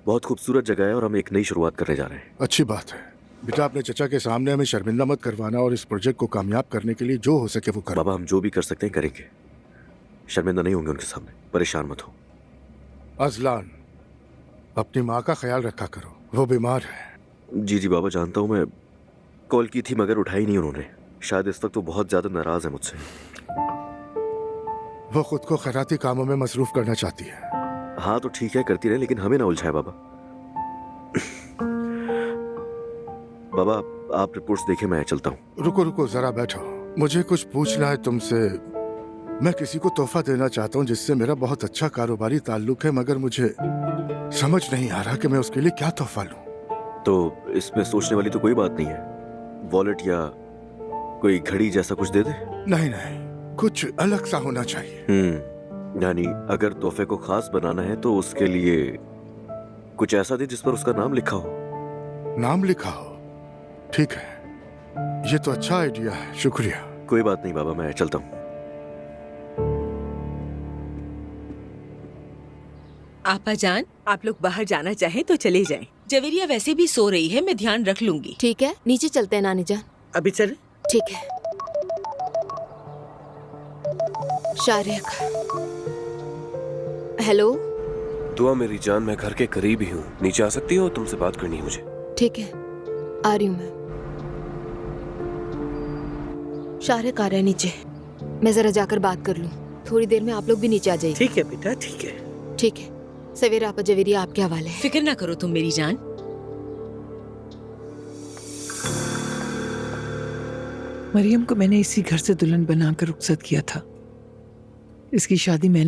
बहुत खूबसूरत जगह है और हम एक नई शुरुआत करने जा रहे हैं। अच्छी बात है बेटा, अपने चचा के सामने हमें शर्मिंदा मत करवाना और इस प्रोजेक्ट को कामयाब करने के लिए जो हो सके वो करो। बाबा, हम जो भी कर सकते हैं करेंगे। शर्मिंदा नहीं होंगे उनके सामने, परेशान मत हो। अजलान, अपनी माँ का ख्याल रखा करो, वो बीमार है। जी जी बाबा, जानता हूँ। मैं कॉल की थी मगर उठाई नहीं उन्होंने। शायद इस वक्त वो बहुत ज्यादा नाराज है मुझसे। वो खुद को खैराती कामों में मसरूफ करना चाहती है। हाँ तो ठीक है, करती रहे, लेकिन हमें ना उलझाए बाबा। बाबा, आप रिपोर्ट्स देखें, मैं चलता हूँ। रुको रुको, जरा बैठो, मुझे कुछ पूछना है तुमसे। मैं किसी को तोहफा देना चाहता हूँ जिससे मेरा बहुत अच्छा कारोबारी ताल्लुक है, मगर मुझे समझ नहीं आ रहा कि मैं उसके लिए क्या तोहफा लूं। तो इसमें सोचने वाली तो कोई बात नहीं है। वॉलेट या कोई घड़ी जैसा कुछ दे दे। नहीं नहीं, कुछ अलग सा होना चाहिए। यानी अगर तोहफे को खास बनाना है तो उसके लिए कुछ ऐसा दे जिस पर उसका नाम लिखा हो। नाम लिखा हो? ठीक है, ये तो अच्छा आइडिया है, शुक्रिया। कोई बात नहीं बाबा, मैं चलता हूँ। आपा जान, आप लोग बाहर जाना चाहें तो चले जाएं। जवेरिया वैसे भी सो रही है, मैं ध्यान रख लूंगी। ठीक है, नीचे चलते हैं नानी जान। अभी चले? ठीक है। शारिक, हेलो। दुआ मेरी जान, मैं घर के करीब ही हूँ, नीचे आ सकती हो? तुमसे बात करनी है मुझे। ठीक है, आ रही हूँ मैं। शारिक आ रहा है नीचे, मैं जरा जाकर बात कर लूँ। थोड़ी देर में आप लोग भी नीचे आ जाइए। ठीक है बेटा, ठीक है। ठीक है। सवेरा आपा जवेरिया आपके हवाले है। फिक्र ना करो तुम मेरी जान। मरियम को मैंने इसी घर से दुल्हन बनाकर रुखसत किया था। इसकी शादी मैंने